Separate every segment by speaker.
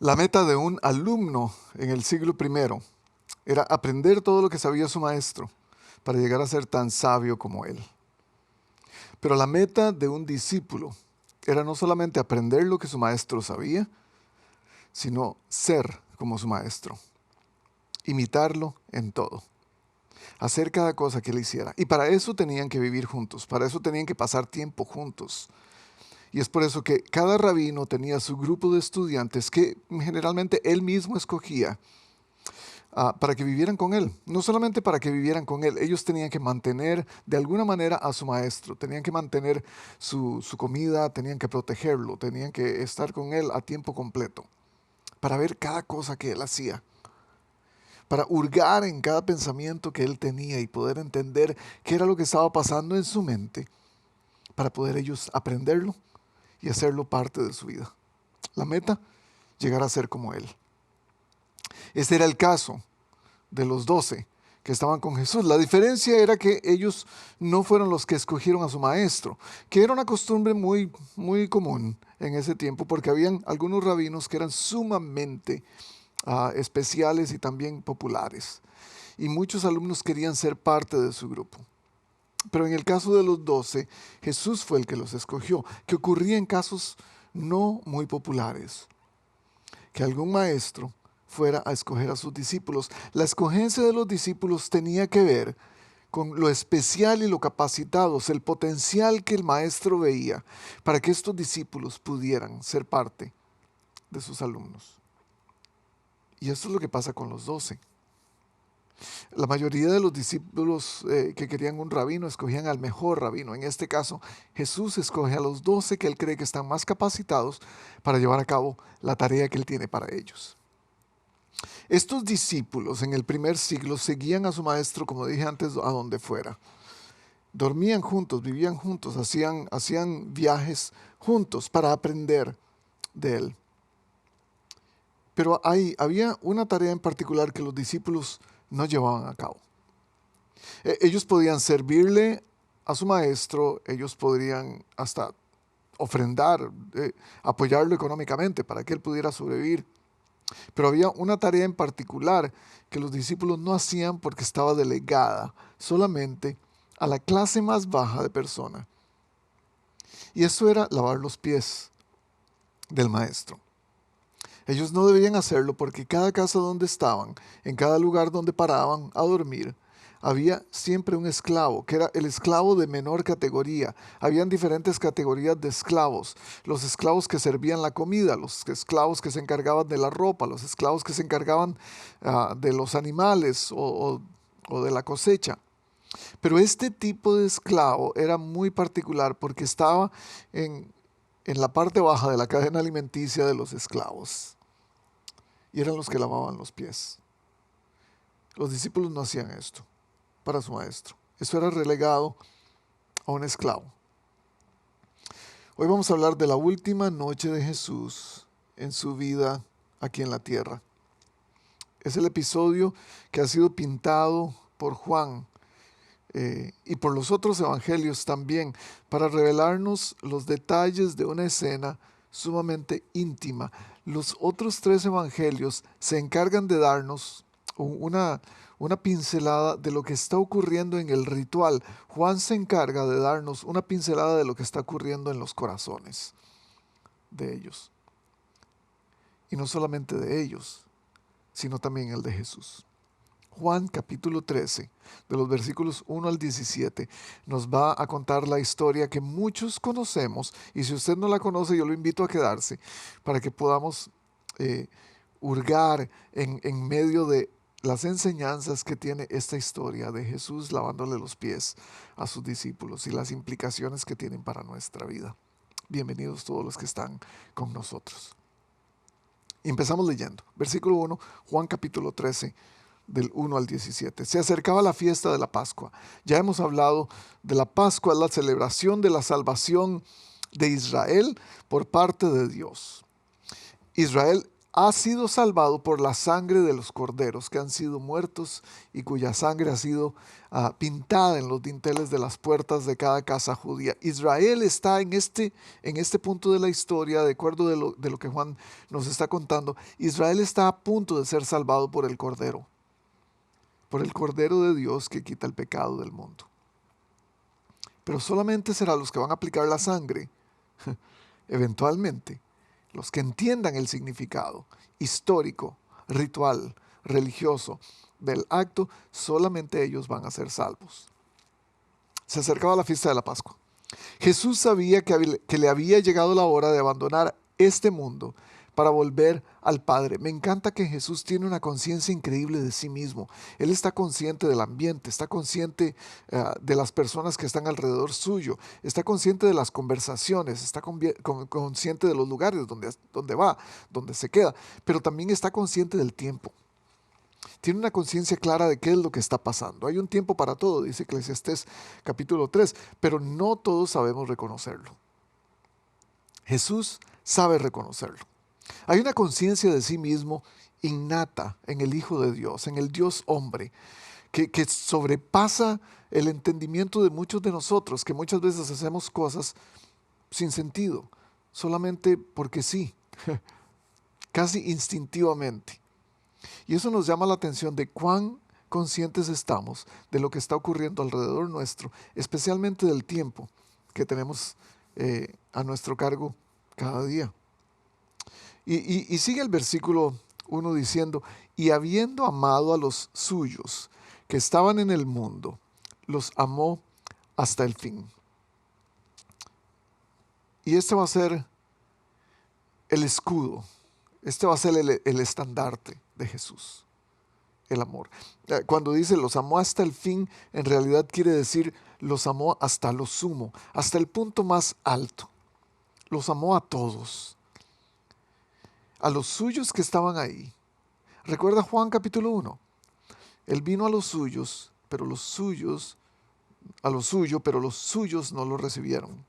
Speaker 1: La meta de un alumno en el siglo I era aprender todo lo que sabía su maestro para llegar a ser tan sabio como él. Pero la meta de un discípulo era no solamente aprender lo que su maestro sabía, sino ser como su maestro, imitarlo en todo, hacer cada cosa que él hiciera. Y para eso tenían que vivir juntos, para eso tenían que pasar tiempo juntos. Y es por eso que cada rabino tenía su grupo de estudiantes que generalmente él mismo escogía para que vivieran con él. No solamente para que vivieran con él, ellos tenían que mantener de alguna manera a su maestro, tenían que mantener su comida, tenían que protegerlo, tenían que estar con él a tiempo completo, para ver cada cosa que él hacía, para hurgar en cada pensamiento que él tenía y poder entender qué era lo que estaba pasando en su mente, para poder ellos aprenderlo y hacerlo parte de su vida. La meta, llegar a ser como él. Este era el caso de los 12 que estaban con Jesús. La diferencia era que ellos no fueron los que escogieron a su maestro, que era una costumbre muy, muy común en ese tiempo, porque habían algunos rabinos que eran sumamente especiales y también populares. Y muchos alumnos querían ser parte de su grupo. Pero en el caso de los 12, Jesús fue el que los escogió, que ocurría en casos no muy populares, que algún maestro fuera a escoger a sus discípulos. La escogencia de los discípulos tenía que ver con lo especial y lo capacitados, el potencial que el maestro veía para que estos discípulos pudieran ser parte de sus alumnos. Y esto es lo que pasa con los 12. La mayoría de los discípulos que querían un rabino escogían al mejor rabino. En este caso, Jesús escoge a los 12 que él cree que están más capacitados para llevar a cabo la tarea que él tiene para ellos. Estos discípulos en el primer siglo seguían a su maestro, como dije antes, a donde fuera. Dormían juntos, vivían juntos, hacían viajes juntos para aprender de él. Pero había una tarea en particular que los discípulos no llevaban a cabo. Ellos podían servirle a su maestro, ellos podrían hasta ofrendar, apoyarlo económicamente para que él pudiera sobrevivir. Pero había una tarea en particular que los discípulos no hacían porque estaba delegada solamente a la clase más baja de persona. Y eso era lavar los pies del maestro. Ellos no debían hacerlo porque cada casa donde estaban, en cada lugar donde paraban a dormir, había siempre un esclavo, que era el esclavo de menor categoría. Habían diferentes categorías de esclavos. Los esclavos que servían la comida, los esclavos que se encargaban de la ropa, los esclavos que se encargaban de los animales o de la cosecha. Pero este tipo de esclavo era muy particular porque estaba en la parte baja de la cadena alimenticia de los esclavos. Y eran los que lavaban los pies. Los discípulos no hacían esto para su maestro. Eso era relegado a un esclavo. Hoy vamos a hablar de la última noche de Jesús en su vida aquí en la tierra. Es el episodio que ha sido pintado por Juan y por los otros evangelios también para revelarnos los detalles de una escena sumamente íntima. Los otros 3 evangelios se encargan de darnos una pincelada de lo que está ocurriendo en el ritual. Juan se encarga de darnos una pincelada de lo que está ocurriendo en los corazones de ellos. Y no solamente de ellos, sino también el de Jesús. Juan capítulo 13, de los versículos 1 al 17, nos va a contar la historia que muchos conocemos, y si usted no la conoce, yo lo invito a quedarse para que podamos hurgar en medio de las enseñanzas que tiene esta historia de Jesús lavándole los pies a sus discípulos y las implicaciones que tienen para nuestra vida. Bienvenidos todos los que están con nosotros. Y empezamos leyendo. Versículo 1, Juan capítulo 13, del 1 al 17. Se acercaba la fiesta de la Pascua. Ya hemos hablado de la Pascua, la celebración de la salvación de Israel por parte de Dios. Israel ha sido salvado por la sangre de los corderos que han sido muertos y cuya sangre ha sido pintada en los dinteles de las puertas de cada casa judía. Israel está en este punto de la historia, de acuerdo de lo que Juan nos está contando. Israel está a punto de ser salvado por el Cordero de Dios que quita el pecado del mundo. Pero solamente serán los que van a aplicar la sangre, eventualmente, los que entiendan el significado histórico, ritual, religioso del acto, solamente ellos van a ser salvos. Se acercaba la fiesta de la Pascua. Jesús sabía que le había llegado la hora de abandonar este mundo para volver al Padre. Me encanta que Jesús tiene una conciencia increíble de sí mismo. Él está consciente del ambiente, está consciente de las personas que están alrededor suyo, está consciente de las conversaciones, está consciente de los lugares donde va, donde se queda, pero también está consciente del tiempo. Tiene una conciencia clara de qué es lo que está pasando. Hay un tiempo para todo, dice Eclesiastés capítulo 3, pero no todos sabemos reconocerlo. Jesús sabe reconocerlo. Hay una conciencia de sí mismo innata en el Hijo de Dios, en el Dios hombre, que sobrepasa el entendimiento de muchos de nosotros, que muchas veces hacemos cosas sin sentido, solamente porque sí, casi instintivamente. Y eso nos llama la atención de cuán conscientes estamos de lo que está ocurriendo alrededor nuestro, especialmente del tiempo que tenemos a nuestro cargo cada día. Y sigue el versículo 1 diciendo, y habiendo amado a los suyos que estaban en el mundo, los amó hasta el fin. Y este va a ser el escudo, este va a ser el estandarte de Jesús, el amor. Cuando dice los amó hasta el fin, en realidad quiere decir los amó hasta lo sumo, hasta el punto más alto. Los amó a todos, a los suyos que estaban ahí. Recuerda Juan capítulo 1. Él vino a los suyos, pero los suyos no lo recibieron.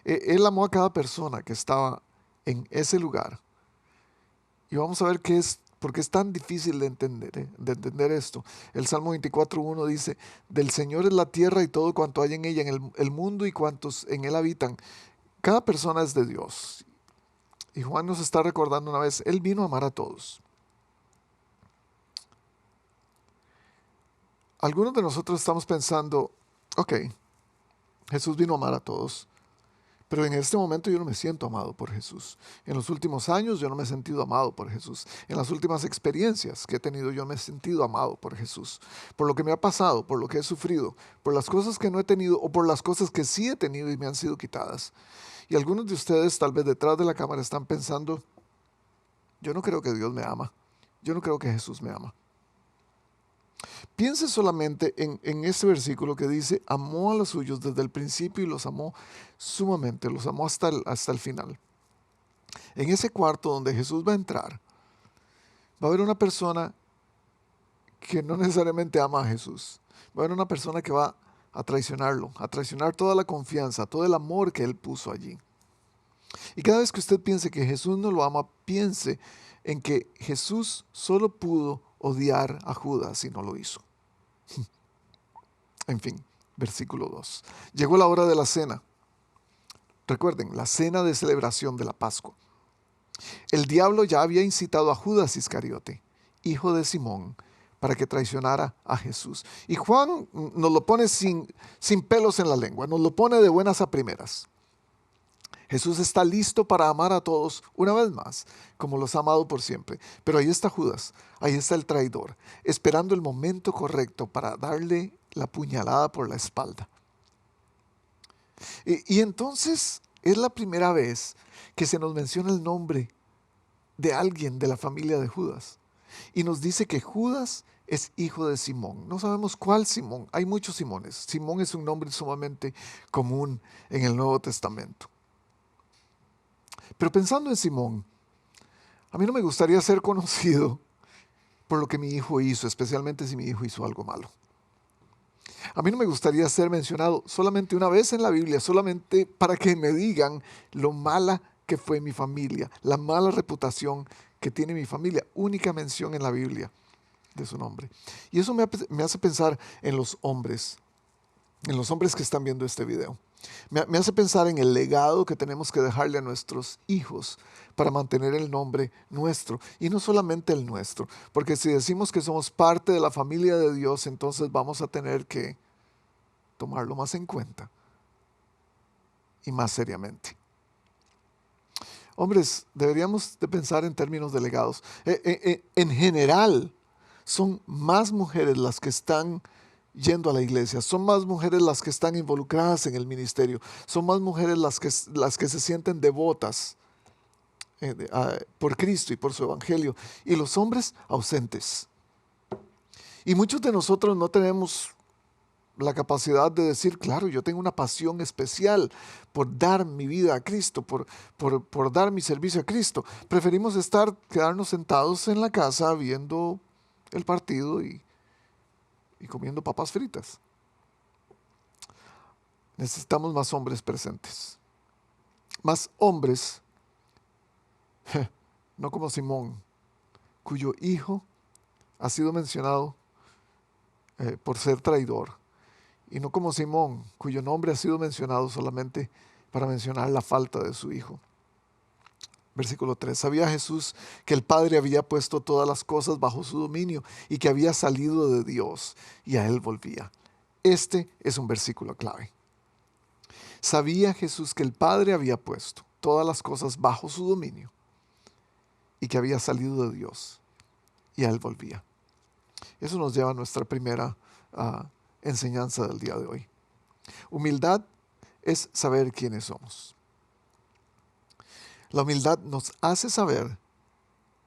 Speaker 1: Él amó a cada persona que estaba en ese lugar. Y vamos a ver por qué es tan difícil de entender esto. El Salmo 24:1 dice, del Señor es la tierra y todo cuanto hay en ella, en el mundo y cuantos en él habitan. Cada persona es de Dios. Y Juan nos está recordando una vez, Él vino a amar a todos. Algunos de nosotros estamos pensando, ok, Jesús vino a amar a todos, pero en este momento yo no me siento amado por Jesús. En los últimos años yo no me he sentido amado por Jesús. En las últimas experiencias que he tenido yo me he sentido amado por Jesús. Por lo que me ha pasado, por lo que he sufrido, por las cosas que no he tenido o por las cosas que sí he tenido y me han sido quitadas. Y algunos de ustedes tal vez detrás de la cámara están pensando, yo no creo que Dios me ama. Yo no creo que Jesús me ama. Piense solamente en este versículo que dice, amó a los suyos desde el principio y los amó sumamente, los amó hasta el final. En ese cuarto donde Jesús va a entrar, va a haber una persona que no necesariamente ama a Jesús. Va a haber una persona que va a traicionarlo, a traicionar toda la confianza, todo el amor que Él puso allí. Y cada vez que usted piense que Jesús no lo ama, piense en que Jesús solo pudo odiar a Judas y no lo hizo. En fin, versículo 2. Llegó la hora de la cena. Recuerden, la cena de celebración de la Pascua. El diablo ya había incitado a Judas Iscariote, hijo de Simón, para que traicionara a Jesús. Y Juan nos lo pone sin pelos en la lengua, nos lo pone de buenas a primeras. Jesús está listo para amar a todos una vez más, como los ha amado por siempre. Pero ahí está Judas, ahí está el traidor, esperando el momento correcto para darle la puñalada por la espalda. Y entonces es la primera vez que se nos menciona el nombre de alguien de la familia de Judas. Y nos dice que Judas es hijo de Simón. No sabemos cuál Simón, hay muchos Simones. Simón es un nombre sumamente común en el Nuevo Testamento. Pero pensando en Simón, a mí no me gustaría ser conocido por lo que mi hijo hizo, especialmente si mi hijo hizo algo malo. A mí no me gustaría ser mencionado solamente una vez en la Biblia, solamente para que me digan lo mala que fue mi familia, la mala reputación que tiene mi familia. Única mención en la Biblia de su nombre. Y eso me hace pensar en los hombres que están viendo este video. Me hace pensar en el legado que tenemos que dejarle a nuestros hijos para mantener el nombre nuestro. Y no solamente el nuestro, porque si decimos que somos parte de la familia de Dios, entonces vamos a tener que tomarlo más en cuenta y más seriamente. Hombres, deberíamos de pensar en términos de legados. En general, son más mujeres las que están yendo a la iglesia, son más mujeres las que están involucradas en el ministerio, son más mujeres las que se sienten devotas por Cristo y por su evangelio, y los hombres ausentes. Y muchos de nosotros no tenemos la capacidad de decir, claro, yo tengo una pasión especial por dar mi vida a Cristo, por dar mi servicio a Cristo. Preferimos quedarnos sentados en la casa viendo el partido y comiendo papas fritas. Necesitamos más hombres presentes. Más hombres, no como Simón, cuyo hijo ha sido mencionado por ser traidor. Y no como Simón, cuyo nombre ha sido mencionado solamente para mencionar la falta de su hijo. Versículo 3. Sabía Jesús que el Padre había puesto todas las cosas bajo su dominio y que había salido de Dios y a Él volvía. Este es un versículo clave. Sabía Jesús que el Padre había puesto todas las cosas bajo su dominio y que había salido de Dios y a Él volvía. Eso nos lleva a nuestra primera enseñanza del día de hoy. Humildad es saber quiénes somos. La humildad nos hace saber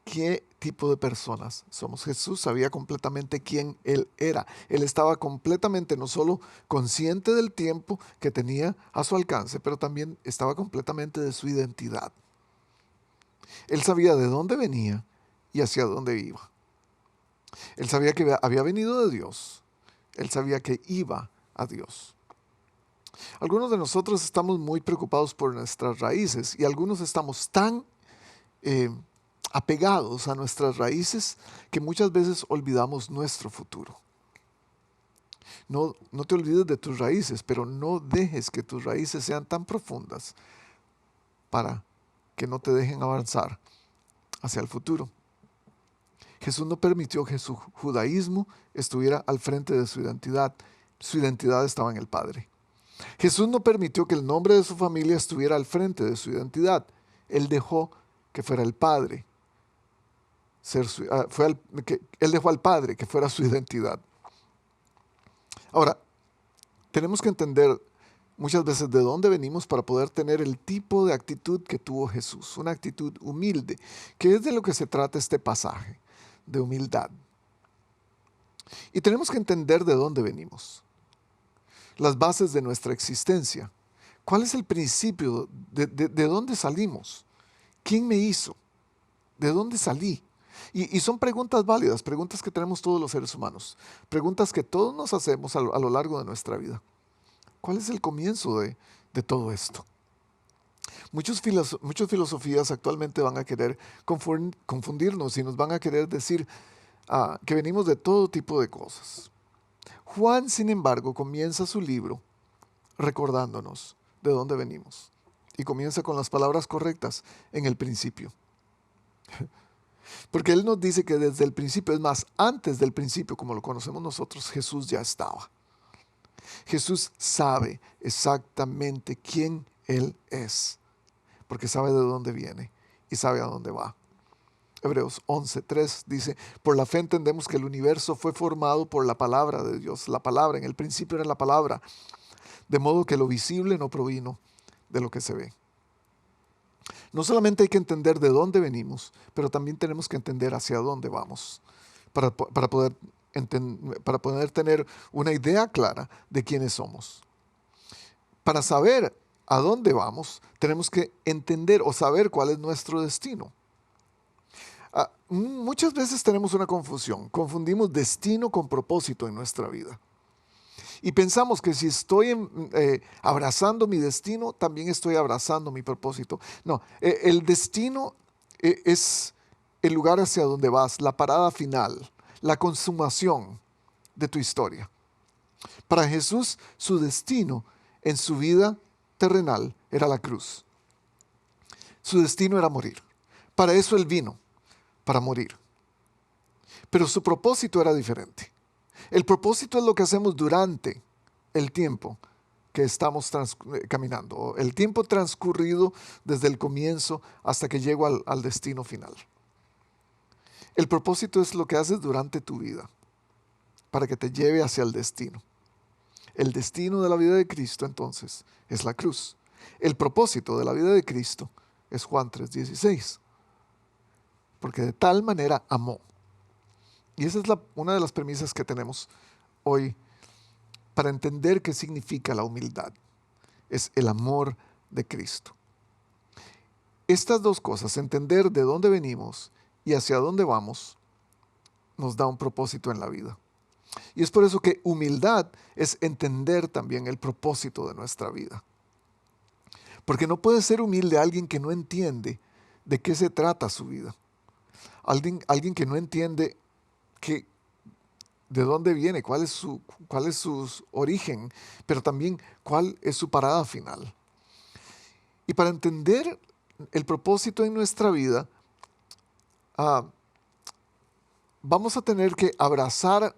Speaker 1: qué tipo de personas somos. Jesús sabía completamente quién Él era. Él estaba completamente no solo consciente del tiempo que tenía a su alcance, pero también estaba completamente de su identidad. Él sabía de dónde venía y hacia dónde iba. Él sabía que había venido de Dios. Él sabía que iba a Dios. Algunos de nosotros estamos muy preocupados por nuestras raíces y algunos estamos tan apegados a nuestras raíces que muchas veces olvidamos nuestro futuro. No te olvides de tus raíces, pero no dejes que tus raíces sean tan profundas para que no te dejen avanzar hacia el futuro. Jesús no permitió que su judaísmo estuviera al frente de su identidad. Su identidad estaba en el Padre. Jesús no permitió que el nombre de su familia estuviera al frente de su identidad. Él dejó que fuera el Padre. Él dejó al Padre que fuera su identidad. Ahora, tenemos que entender muchas veces de dónde venimos para poder tener el tipo de actitud que tuvo Jesús. Una actitud humilde, que es de lo que se trata este pasaje, de humildad. Y tenemos que entender de dónde venimos. Las bases de nuestra existencia. ¿Cuál es el principio? ¿De dónde salimos? ¿Quién me hizo? ¿De dónde salí? Y son preguntas válidas, preguntas que tenemos todos los seres humanos, preguntas que todos nos hacemos a lo largo de nuestra vida. ¿Cuál es el comienzo de todo esto? Muchas filosofías actualmente van a querer confundirnos y nos van a querer decir que venimos de todo tipo de cosas. Juan, sin embargo, comienza su libro recordándonos de dónde venimos. Y comienza con las palabras correctas, en el principio. Porque Él nos dice que desde el principio, es más, antes del principio, como lo conocemos nosotros, Jesús ya estaba. Jesús sabe exactamente quién Él es, porque sabe de dónde viene y sabe a dónde va. Hebreos 11:3 dice, por la fe entendemos que el universo fue formado por la palabra de Dios. La palabra, en el principio era la palabra, de modo que lo visible no provino de lo que se ve. No solamente hay que entender de dónde venimos, pero también tenemos que entender hacia dónde vamos para poder tener una idea clara de quiénes somos. Para saber a dónde vamos, tenemos que entender o saber cuál es nuestro destino. Muchas veces tenemos una confusión. Confundimos destino con propósito en nuestra vida. Y pensamos que si estoy abrazando mi destino, también estoy abrazando mi propósito. No, el destino es el lugar hacia donde vas, la parada final, la consumación de tu historia. Para Jesús, su destino en su vida terrenal era la cruz. Su destino era morir. Para eso Él vino, para morir. Pero su propósito era diferente. El propósito es lo que hacemos durante el tiempo que estamos caminando, el tiempo transcurrido desde el comienzo hasta que llego al destino final. El propósito es lo que haces durante tu vida para que te lleve hacia el destino. El destino de la vida de Cristo, entonces, es la cruz. El propósito de la vida de Cristo es Juan 3:16. Porque de tal manera amó. Y esa es una de las premisas que tenemos hoy para entender qué significa la humildad. Es el amor de Cristo. Estas dos cosas, entender de dónde venimos y hacia dónde vamos, nos da un propósito en la vida. Y es por eso que humildad es entender también el propósito de nuestra vida. Porque no puede ser humilde alguien que no entiende de qué se trata su vida. Alguien que no entiende de dónde viene, cuál es su origen, pero también cuál es su parada final. Y para entender el propósito en nuestra vida, vamos a tener que abrazar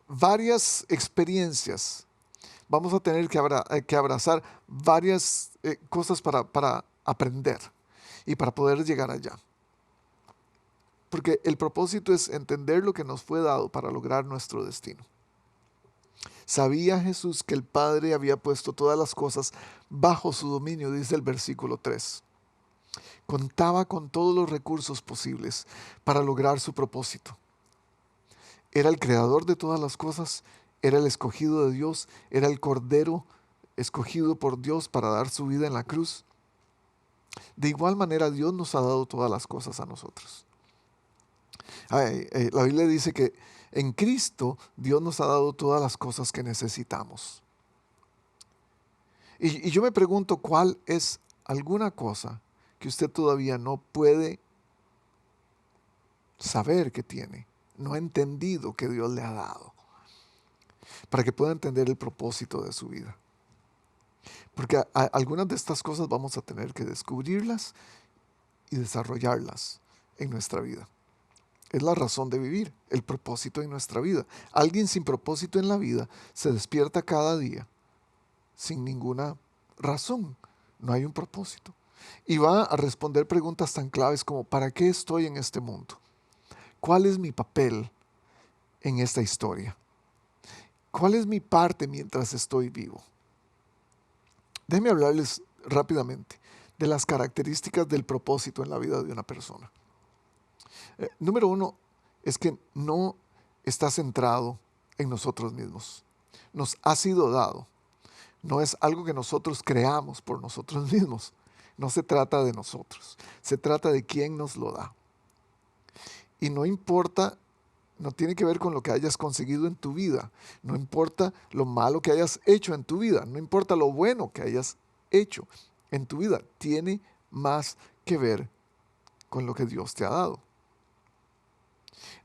Speaker 1: varias experiencias. Vamos a tener que abrazar varias cosas para aprender y para poder llegar allá. Porque el propósito es entender lo que nos fue dado para lograr nuestro destino. Sabía Jesús que el Padre había puesto todas las cosas bajo su dominio, dice el versículo 3. Contaba con todos los recursos posibles para lograr su propósito. Era el creador de todas las cosas, era el escogido de Dios, era el Cordero escogido por Dios para dar su vida en la cruz. De igual manera, Dios nos ha dado todas las cosas a nosotros. La Biblia dice que en Cristo Dios nos ha dado todas las cosas que necesitamos. Y yo me pregunto, ¿cuál es alguna cosa que usted todavía no puede saber que tiene? No ha entendido que Dios le ha dado, para que pueda entender el propósito de su vida. Porque algunas de estas cosas vamos a tener que descubrirlas y desarrollarlas en nuestra vida. Es la razón de vivir, el propósito en nuestra vida. Alguien sin propósito en la vida se despierta cada día sin ninguna razón. No hay un propósito. Y va a responder preguntas tan claves como ¿para qué estoy en este mundo? ¿Cuál es mi papel en esta historia? ¿Cuál es mi parte mientras estoy vivo? Déjenme hablarles rápidamente de las características del propósito en la vida de una persona. Número uno es que no está centrado en nosotros mismos. Nos ha sido dado. No es algo que nosotros creamos por nosotros mismos. No se trata de nosotros. Se trata de quién nos lo da. Y no importa, no tiene que ver con lo que hayas conseguido en tu vida. No importa lo malo que hayas hecho en tu vida. No importa lo bueno que hayas hecho en tu vida. Tiene más que ver con lo que Dios te ha dado.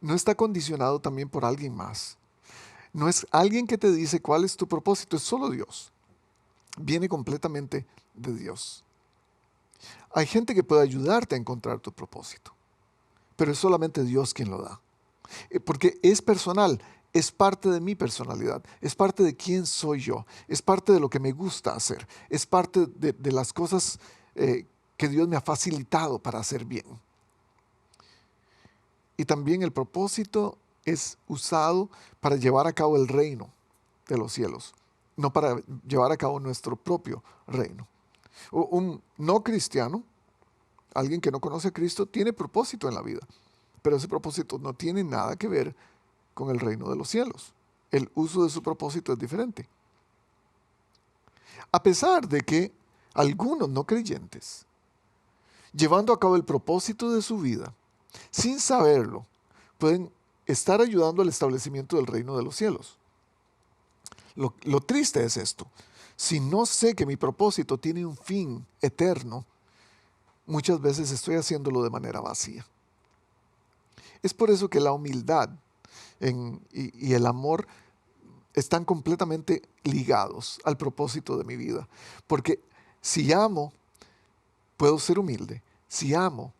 Speaker 1: No está condicionado también por alguien más. No es alguien que te dice cuál es tu propósito, es solo Dios. Viene completamente de Dios. Hay gente que puede ayudarte a encontrar tu propósito, pero es solamente Dios quien lo da. Porque es personal, es parte de mi personalidad, es parte de quién soy yo, es parte de lo que me gusta hacer, es parte de las cosas que Dios me ha facilitado para hacer bien. Y también el propósito es usado para llevar a cabo el reino de los cielos, no para llevar a cabo nuestro propio reino. Un no cristiano, alguien que no conoce a Cristo, tiene propósito en la vida, pero ese propósito no tiene nada que ver con el reino de los cielos. El uso de su propósito es diferente. A pesar de que algunos no creyentes, llevando a cabo el propósito de su vida, sin saberlo, pueden estar ayudando al establecimiento del reino de los cielos. Lo triste es esto. Si no sé que mi propósito tiene un fin eterno, muchas veces estoy haciéndolo de manera vacía. Es por eso que la humildad y el amor están completamente ligados al propósito de mi vida. Porque si amo, puedo ser humilde. Si amo,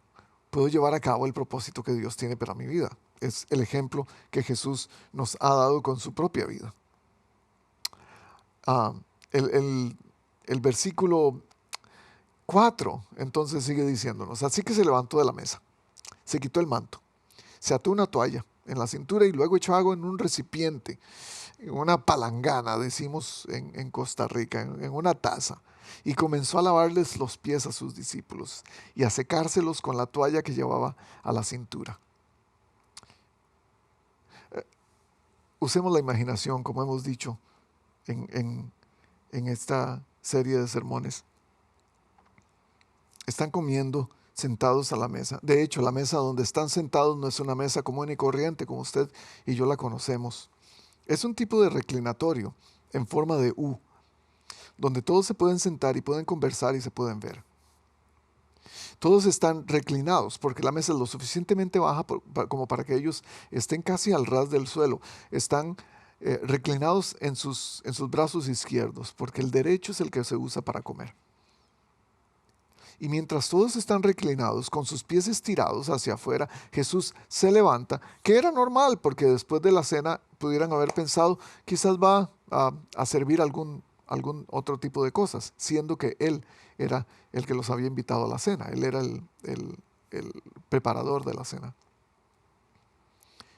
Speaker 1: puedo llevar a cabo el propósito que Dios tiene para mi vida. Es el ejemplo que Jesús nos ha dado con su propia vida. Ah, el, el- el versículo 4 entonces sigue diciéndonos, así que se levantó de la mesa, se quitó el manto, se ató una toalla en la cintura y luego echó agua en un recipiente, en una palangana, decimos en Costa Rica, en una taza, y comenzó a lavarles los pies a sus discípulos y a secárselos con la toalla que llevaba a la cintura. Usemos la imaginación, como hemos dicho en, en en esta serie de sermones. Están comiendo sentados a la mesa. De hecho, la mesa donde están sentados no es una mesa común y corriente como usted y yo la conocemos. Es un tipo de reclinatorio en forma de U, donde todos se pueden sentar y pueden conversar y se pueden ver. Todos están reclinados porque la mesa es lo suficientemente baja como para que ellos estén casi al ras del suelo. Están reclinados en sus brazos izquierdos porque el derecho es el que se usa para comer. Y mientras todos están reclinados, con sus pies estirados hacia afuera, Jesús se levanta, que era normal, porque después de la cena pudieran haber pensado, quizás va a servir algún otro tipo de cosas, siendo que Él era el que los había invitado a la cena, Él era el preparador de la cena.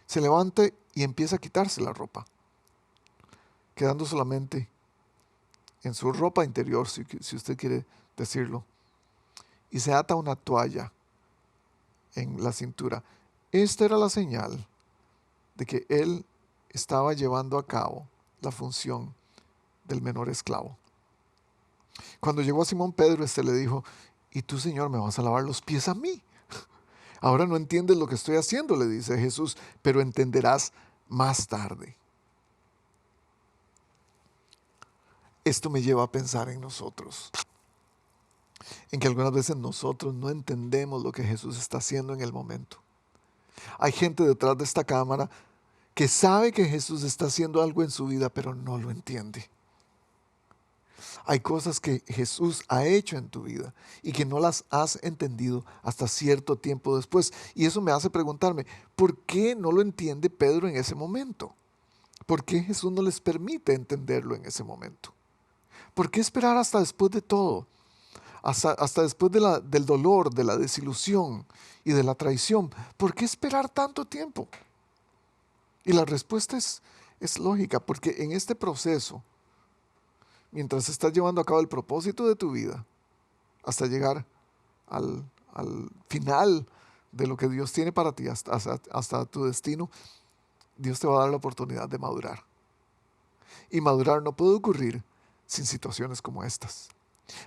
Speaker 1: Se levanta y empieza a quitarse la ropa, quedando solamente en su ropa interior, si usted quiere decirlo, y se ata una toalla en la cintura. Esta era la señal de que él estaba llevando a cabo la función del menor esclavo. Cuando llegó a Simón Pedro, este le dijo, ¿y tú, Señor, me vas a lavar los pies a mí? Ahora no entiendes lo que estoy haciendo, le dice Jesús, pero entenderás más tarde. Esto me lleva a pensar en nosotros, en que algunas veces nosotros no entendemos lo que Jesús está haciendo en el momento. Hay gente detrás de esta cámara que sabe que Jesús está haciendo algo en su vida, pero no lo entiende. Hay cosas que Jesús ha hecho en tu vida y que no las has entendido hasta cierto tiempo después. Y eso me hace preguntarme, ¿por qué no lo entiende Pedro en ese momento? ¿Por qué Jesús no les permite entenderlo en ese momento? ¿Por qué esperar hasta después de todo? Hasta después del dolor, de la desilusión y de la traición. ¿Por qué esperar tanto tiempo? Y la respuesta es lógica, porque en este proceso, mientras estás llevando a cabo el propósito de tu vida, hasta llegar al final de lo que Dios tiene para ti, hasta tu destino, Dios te va a dar la oportunidad de madurar. Y madurar no puede ocurrir sin situaciones como estas.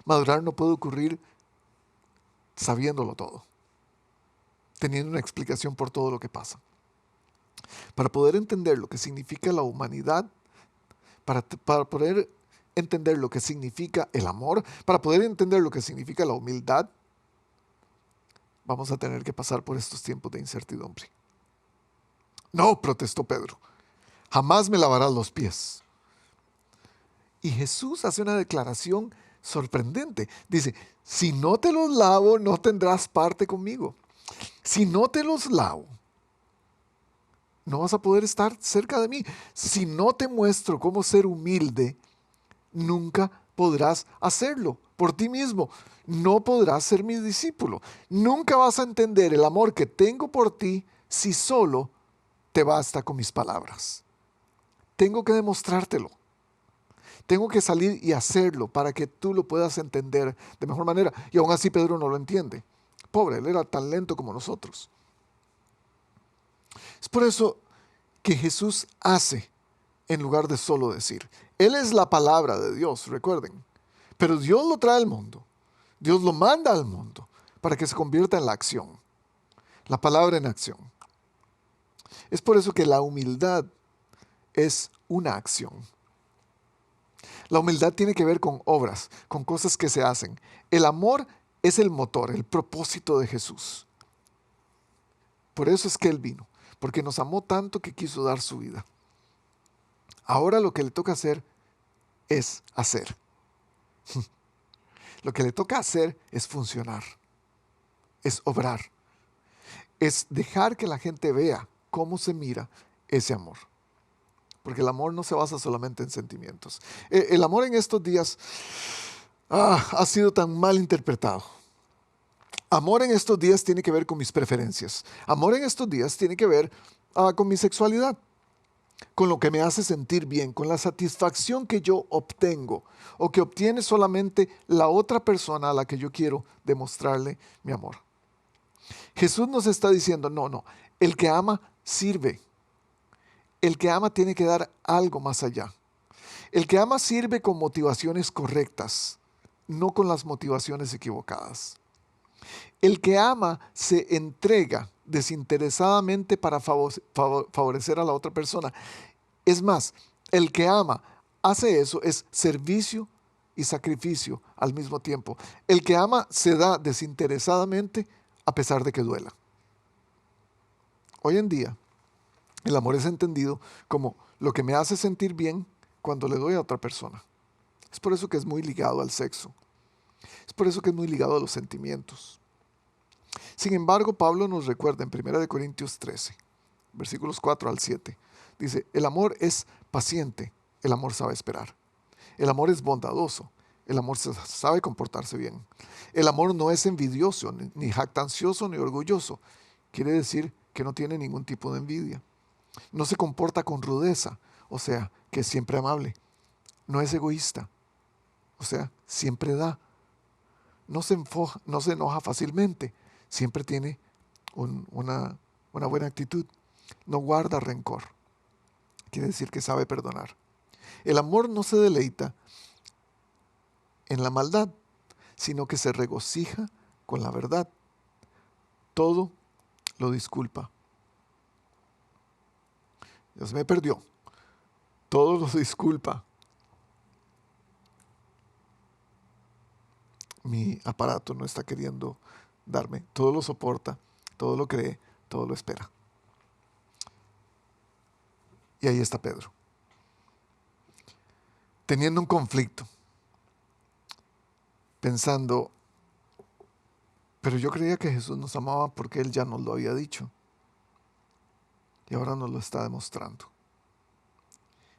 Speaker 1: Madurar no puede ocurrir sabiéndolo todo, teniendo una explicación por todo lo que pasa. Para poder entender lo que significa la humanidad, para poder entender lo que significa el amor, para poder entender lo que significa la humildad, vamos a tener que pasar por estos tiempos de incertidumbre. No, protestó Pedro, jamás me lavarás los pies. Y Jesús hace una declaración sorprendente. Dice, si no te los lavo, no tendrás parte conmigo. Si no te los lavo, no vas a poder estar cerca de mí. Si no te muestro cómo ser humilde, nunca podrás hacerlo por ti mismo. No podrás ser mi discípulo. Nunca vas a entender el amor que tengo por ti si solo te basta con mis palabras. Tengo que demostrártelo. Tengo que salir y hacerlo para que tú lo puedas entender de mejor manera. Y aún así Pedro no lo entiende. Pobre, él era tan lento como nosotros. Es por eso que Jesús hace en lugar de solo decir. Él es la palabra de Dios, recuerden. Pero Dios lo trae al mundo. Dios lo manda al mundo para que se convierta en la acción. La palabra en acción. Es por eso que la humildad es una acción. La humildad tiene que ver con obras, con cosas que se hacen. El amor es el motor, el propósito de Jesús. Por eso es que Él vino, porque nos amó tanto que quiso dar su vida. Ahora lo que le toca hacer es hacer. Lo que le toca hacer es funcionar, es obrar, es dejar que la gente vea cómo se mira ese amor. Porque el amor no se basa solamente en sentimientos. El amor en estos días ha sido tan mal interpretado. Amor en estos días tiene que ver con mis preferencias. Amor en estos días tiene que ver con mi sexualidad, con lo que me hace sentir bien, con la satisfacción que yo obtengo o que obtiene solamente la otra persona a la que yo quiero demostrarle mi amor. Jesús nos está diciendo, no, el que ama sirve. El que ama tiene que dar algo más allá. El que ama sirve con motivaciones correctas, no con las motivaciones equivocadas. El que ama se entrega desinteresadamente para favorecer a la otra persona. Es más, el que ama hace eso, es servicio y sacrificio al mismo tiempo. El que ama se da desinteresadamente a pesar de que duela. Hoy en día, el amor es entendido como lo que me hace sentir bien cuando le doy a otra persona. Es por eso que es muy ligado al sexo. Es por eso que es muy ligado a los sentimientos. Sin embargo, Pablo nos recuerda en 1 Corintios 13, versículos 4 al 7. Dice, el amor es paciente, el amor sabe esperar. El amor es bondadoso, el amor sabe comportarse bien. El amor no es envidioso, ni jactancioso, ni orgulloso. Quiere decir que no tiene ningún tipo de envidia. No se comporta con rudeza, o sea, que es siempre amable. No es egoísta, o sea, siempre da. No se enoja fácilmente, siempre tiene una buena actitud. No guarda rencor, quiere decir que sabe perdonar. El amor no se deleita en la maldad, sino que se regocija con la verdad. Todo lo disculpa. Ya se me perdió. Todo lo disculpa. Mi aparato no está queriendo darme. Todo lo soporta, todo lo cree, todo lo espera. Y ahí está Pedro, teniendo un conflicto, pensando, pero yo creía que Jesús nos amaba porque Él ya nos lo había dicho. Y ahora nos lo está demostrando.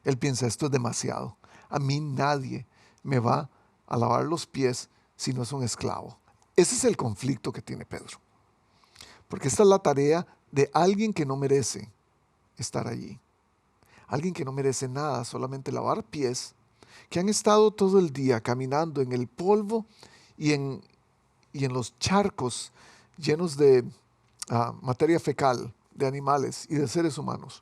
Speaker 1: Él piensa, esto es demasiado. A mí nadie me va a lavar los pies si no es un esclavo. Ese es el conflicto que tiene Pedro. Porque esta es la tarea de alguien que no merece estar allí. Alguien que no merece nada, solamente lavar pies, que han estado todo el día caminando en el polvo y en los charcos llenos de materia fecal, de animales y de seres humanos.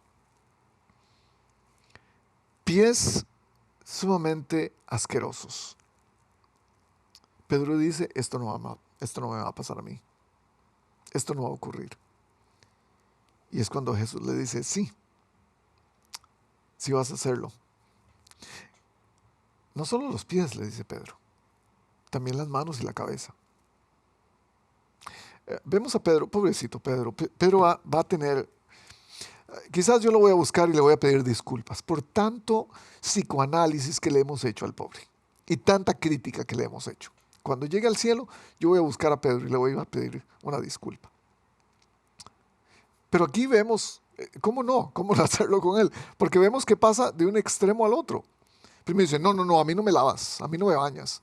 Speaker 1: Pies sumamente asquerosos. Pedro dice, esto no me va a pasar a mí. Esto no va a ocurrir. Y es cuando Jesús le dice, sí vas a hacerlo. No solo los pies, le dice Pedro, también las manos y la cabeza. Vemos a Pedro, pobrecito Pedro. Pedro va a tener, quizás yo lo voy a buscar y le voy a pedir disculpas por tanto psicoanálisis que le hemos hecho al pobre y tanta crítica que le hemos hecho. Cuando llegue al cielo, yo voy a buscar a Pedro y le voy a pedir una disculpa. Pero aquí vemos, ¿cómo no hacerlo con él? Porque vemos que pasa de un extremo al otro. Primero dice, no, a mí no me lavas, a mí no me bañas.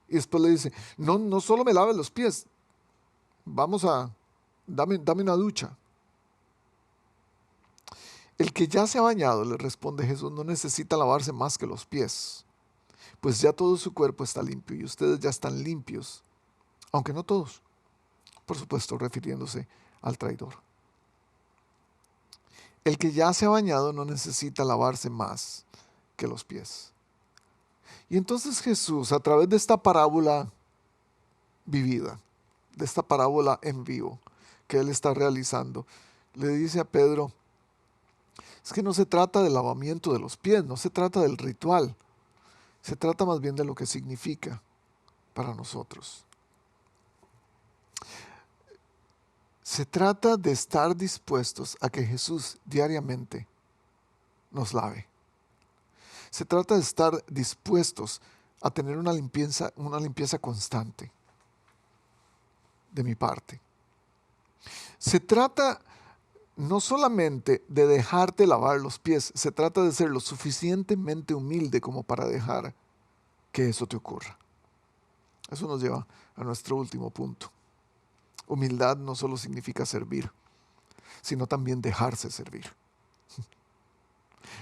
Speaker 1: Y después le dice, no solo me laves los pies, dame una ducha. El que ya se ha bañado, le responde Jesús, no necesita lavarse más que los pies, pues ya todo su cuerpo está limpio y ustedes ya están limpios, aunque no todos, por supuesto refiriéndose al traidor. El que ya se ha bañado no necesita lavarse más que los pies. Y entonces Jesús, a través de esta parábola vivida, de esta parábola en vivo que Él está realizando, le dice a Pedro, es que no se trata del lavamiento de los pies, no se trata del ritual, Se trata más bien de lo que significa para nosotros. Se trata de estar dispuestos a que Jesús diariamente nos lave. Se trata de estar dispuestos a tener una limpieza constante de mi parte. Se trata no solamente de dejarte lavar los pies, se trata de ser lo suficientemente humilde como para dejar que eso te ocurra. Eso nos lleva a nuestro último punto. Humildad no solo significa servir, sino también dejarse servir.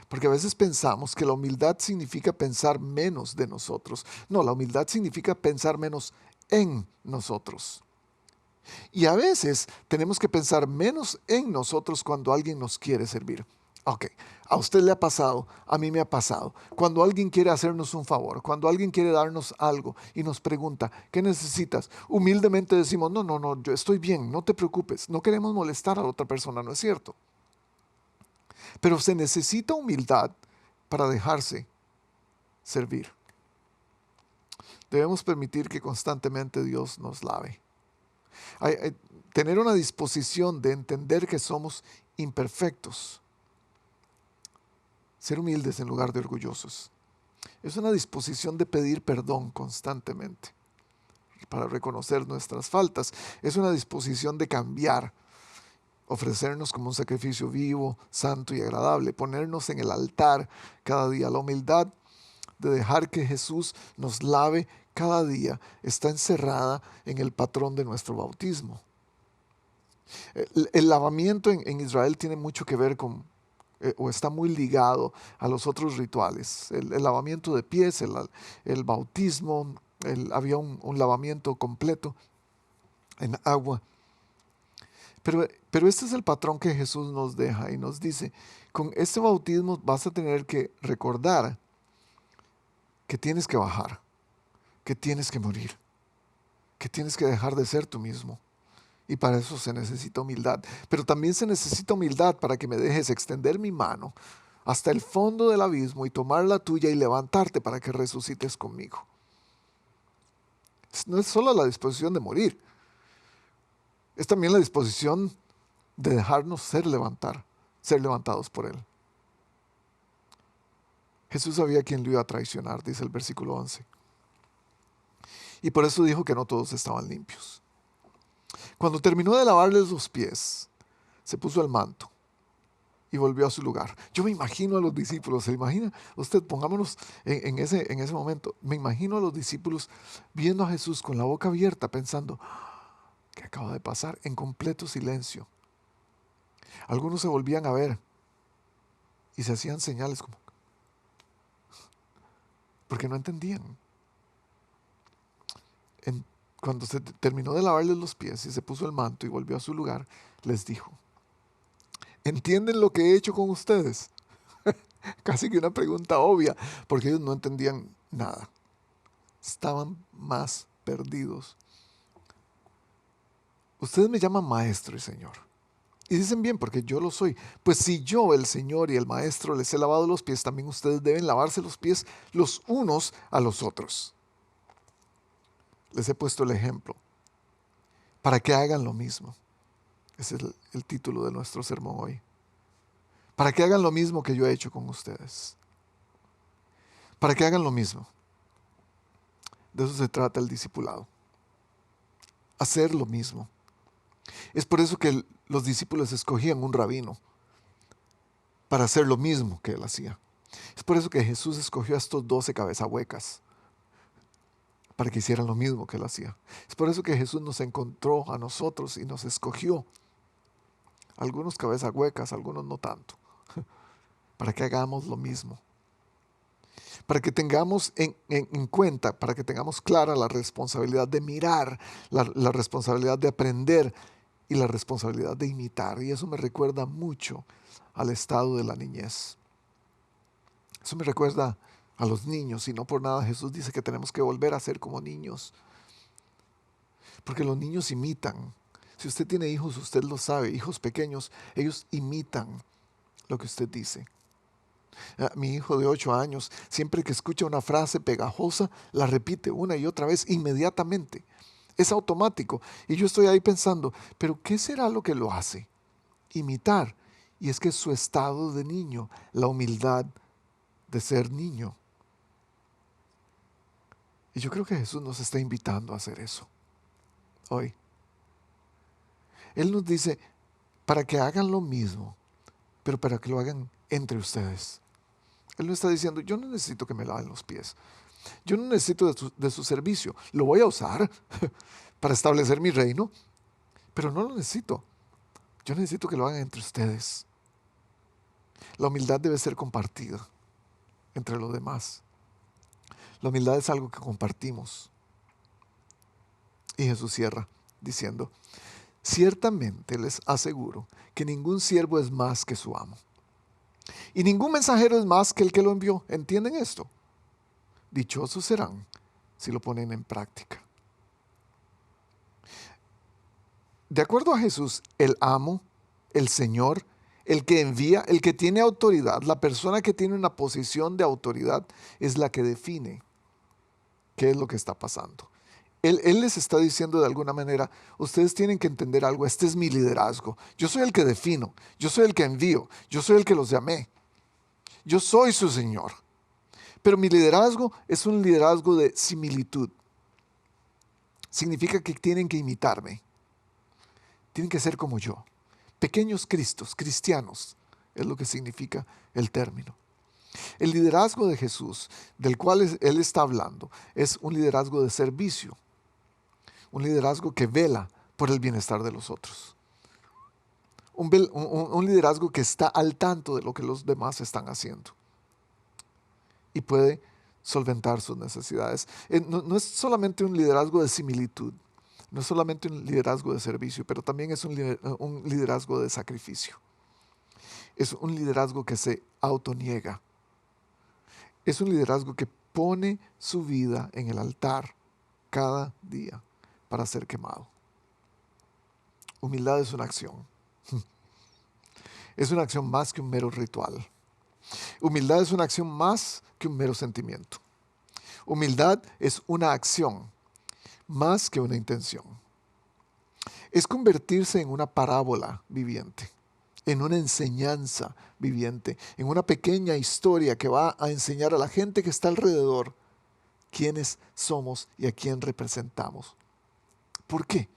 Speaker 1: Porque a veces pensamos que la humildad significa pensar menos de nosotros. No, la humildad significa pensar menos en nosotros. Y a veces tenemos que pensar menos en nosotros cuando alguien nos quiere servir. Ok, a usted le ha pasado, a mí me ha pasado. Cuando alguien quiere hacernos un favor, cuando alguien quiere darnos algo y nos pregunta, ¿qué necesitas? Humildemente decimos, no, yo estoy bien, no te preocupes. No queremos molestar a la otra persona, ¿no es cierto? Pero se necesita humildad para dejarse servir. Debemos permitir que constantemente Dios nos lave. Tener una disposición de entender que somos imperfectos. Ser humildes en lugar de orgullosos. Es una disposición de pedir perdón constantemente para reconocer nuestras faltas. Es una disposición de cambiar, ofrecernos como un sacrificio vivo, santo y agradable, ponernos en el altar cada día. La humildad de dejar que Jesús nos lave cada día está encerrada en el patrón de nuestro bautismo. El lavamiento en Israel tiene mucho que ver con, o está muy ligado a los otros rituales. El lavamiento de pies, el bautismo, había un lavamiento completo en agua. Pero este es el patrón que Jesús nos deja y nos dice, con este bautismo vas a tener que recordar que tienes que bajar, que tienes que morir, que tienes que dejar de ser tú mismo. Y para eso se necesita humildad. Pero también se necesita humildad para que me dejes extender mi mano hasta el fondo del abismo y tomar la tuya y levantarte para que resucites conmigo. No es solo la disposición de morir, es también la disposición de dejarnos ser levantados por Él. Jesús sabía quién lo iba a traicionar, dice el versículo 11. Y por eso dijo que no todos estaban limpios. Cuando terminó de lavarles los pies, se puso el manto y volvió a su lugar. Yo me imagino a los discípulos, ¿se imagina? Usted, pongámonos en ese momento. Me imagino a los discípulos viendo a Jesús con la boca abierta, pensando, ¿qué acaba de pasar? En completo silencio. Algunos se volvían a ver y se hacían señales como, porque no entendían. Cuando se terminó de lavarles los pies y se puso el manto y volvió a su lugar, les dijo, ¿entienden lo que he hecho con ustedes? Casi que una pregunta obvia, porque ellos no entendían nada. Estaban más perdidos. Ustedes me llaman maestro y señor. Y dicen bien, porque yo lo soy. Pues si yo, el Señor y el Maestro, les he lavado los pies, también ustedes deben lavarse los pies los unos a los otros. Les he puesto el ejemplo para que hagan lo mismo. Ese es el título de nuestro sermón hoy. Para que hagan lo mismo que yo he hecho con ustedes. Para que hagan lo mismo. De eso se trata el discipulado. Hacer lo mismo. Es por eso que los discípulos escogían un rabino para hacer lo mismo que él hacía. Es por eso que Jesús escogió a estos 12 cabezas para que hicieran lo mismo que él hacía. Es por eso que Jesús nos encontró a nosotros y nos escogió. Algunos cabezas huecas, algunos no tanto. Para que hagamos lo mismo. Para que tengamos en cuenta, para que tengamos clara la responsabilidad de mirar, la responsabilidad de aprender y la responsabilidad de imitar. Y eso me recuerda mucho al estado de la niñez. Eso me recuerda a los niños, y no por nada Jesús dice que tenemos que volver a ser como niños. Porque los niños imitan. Si usted tiene hijos, usted lo sabe, hijos pequeños, ellos imitan lo que usted dice. Mi hijo de 8 años, siempre que escucha una frase pegajosa, la repite una y otra vez inmediatamente. Es automático. Y yo estoy ahí pensando, ¿pero qué será lo que lo hace? Imitar. Y es que es su estado de niño, la humildad de ser niño. Y yo creo que Jesús nos está invitando a hacer eso hoy. Él nos dice, para que hagan lo mismo, pero para que lo hagan entre ustedes. Él no está diciendo, yo no necesito que me laven los pies. Yo no necesito de su servicio. Lo voy a usar para establecer mi reino, pero no lo necesito. Yo necesito que lo hagan entre ustedes. La humildad debe ser compartida entre los demás. La humildad es algo que compartimos. Y Jesús cierra diciendo, ciertamente les aseguro que ningún siervo es más que su amo. Y ningún mensajero es más que el que lo envió. ¿Entienden esto? Dichosos serán si lo ponen en práctica. De acuerdo a Jesús, el amo, el Señor, el que envía, el que tiene autoridad, la persona que tiene una posición de autoridad es la que define qué es lo que está pasando. Él les está diciendo de alguna manera, ustedes tienen que entender algo, este es mi liderazgo. Yo soy el que defino, yo soy el que envío, yo soy el que los llamé. Yo soy su Señor. Pero mi liderazgo es un liderazgo de similitud. Significa que tienen que imitarme. Tienen que ser como yo. Pequeños Cristos, cristianos, es lo que significa el término. El liderazgo de Jesús, del cual Él está hablando, es un liderazgo de servicio. Un liderazgo que vela por el bienestar de los otros. Un liderazgo que está al tanto de lo que los demás están haciendo. Y puede solventar sus necesidades. No es solamente un liderazgo de similitud, no es solamente un liderazgo de servicio, pero también es un liderazgo de sacrificio. Es un liderazgo que se autoniega. Es un liderazgo que pone su vida en el altar cada día para ser quemado. Humildad es una acción. Es una acción más que un mero ritual. Humildad es una acción más que un mero sentimiento. Humildad es una acción más que una intención. Es convertirse en una parábola viviente, en una enseñanza viviente, en una pequeña historia que va a enseñar a la gente que está alrededor quiénes somos y a quién representamos. ¿Por qué?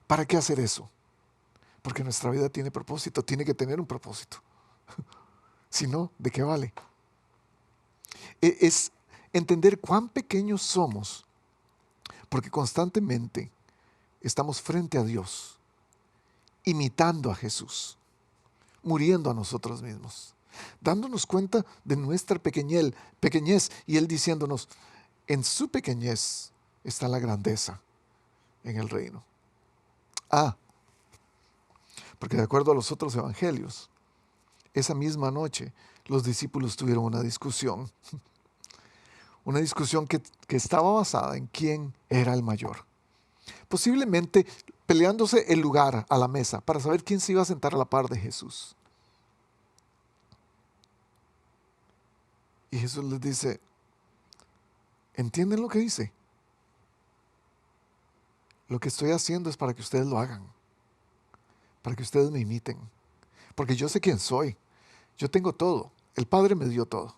Speaker 1: ¿Para qué hacer eso? Porque nuestra vida tiene propósito, tiene que tener un propósito. Si no, ¿de qué vale? Es entender cuán pequeños somos, porque constantemente estamos frente a Dios, imitando a Jesús, muriendo a nosotros mismos, dándonos cuenta de nuestra pequeñez y Él diciéndonos, en su pequeñez está la grandeza en el reino. Porque de acuerdo a los otros evangelios, esa misma noche los discípulos tuvieron una discusión que estaba basada en quién era el mayor. Posiblemente peleándose el lugar a la mesa para saber quién se iba a sentar a la par de Jesús. Y Jesús les dice, ¿entienden lo que dice? Lo que estoy haciendo es para que ustedes lo hagan, para que ustedes me imiten, porque yo sé quién soy, yo tengo todo, el Padre me dio todo,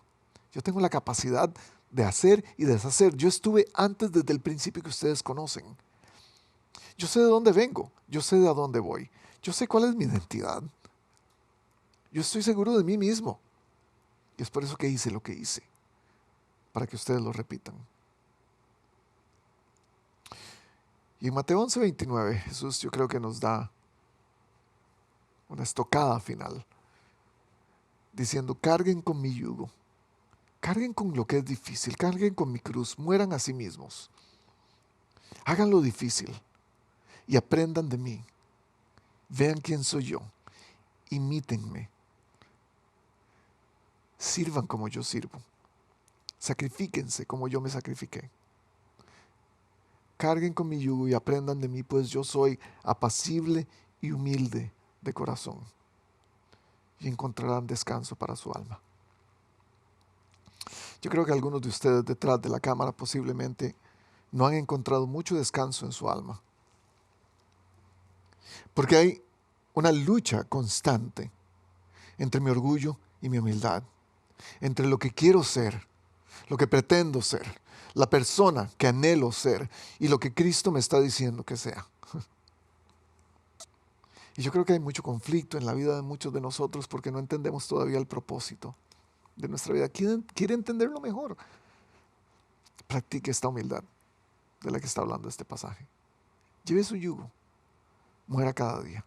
Speaker 1: yo tengo la capacidad de hacer y deshacer, yo estuve antes desde el principio que ustedes conocen. Yo sé de dónde vengo, yo sé de a dónde voy, yo sé cuál es mi identidad. Yo estoy seguro de mí mismo. Y es por eso que hice lo que hice, para que ustedes lo repitan. Y en Mateo 11:29, Jesús yo creo que nos da una estocada final, diciendo, carguen con mi yugo, carguen con lo que es difícil, carguen con mi cruz, mueran a sí mismos. Hagan lo difícil y aprendan de mí. Vean quién soy yo, imítenme. Sirvan como yo sirvo. Sacrifíquense como yo me sacrifiqué. Carguen con mi yugo y aprendan de mí, pues yo soy apacible y humilde de corazón. y encontrarán descanso para su alma. Yo creo que algunos de ustedes detrás de la cámara posiblemente no han encontrado mucho descanso en su alma, porque hay una lucha constante entre mi orgullo y mi humildad, entre lo que quiero ser, lo que pretendo ser, la persona que anhelo ser y lo que Cristo me está diciendo que sea. Y yo creo que hay mucho conflicto en la vida de muchos de nosotros porque no entendemos todavía el propósito de nuestra vida. Quiere entenderlo mejor. Practique esta humildad de la que está hablando este pasaje. Lleve su yugo, muera cada día.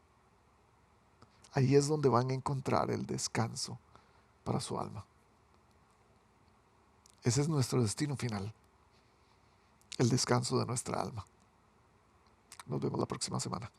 Speaker 1: Ahí es donde van a encontrar el descanso para su alma. Ese es nuestro destino final, el descanso de nuestra alma. Nos vemos la próxima semana.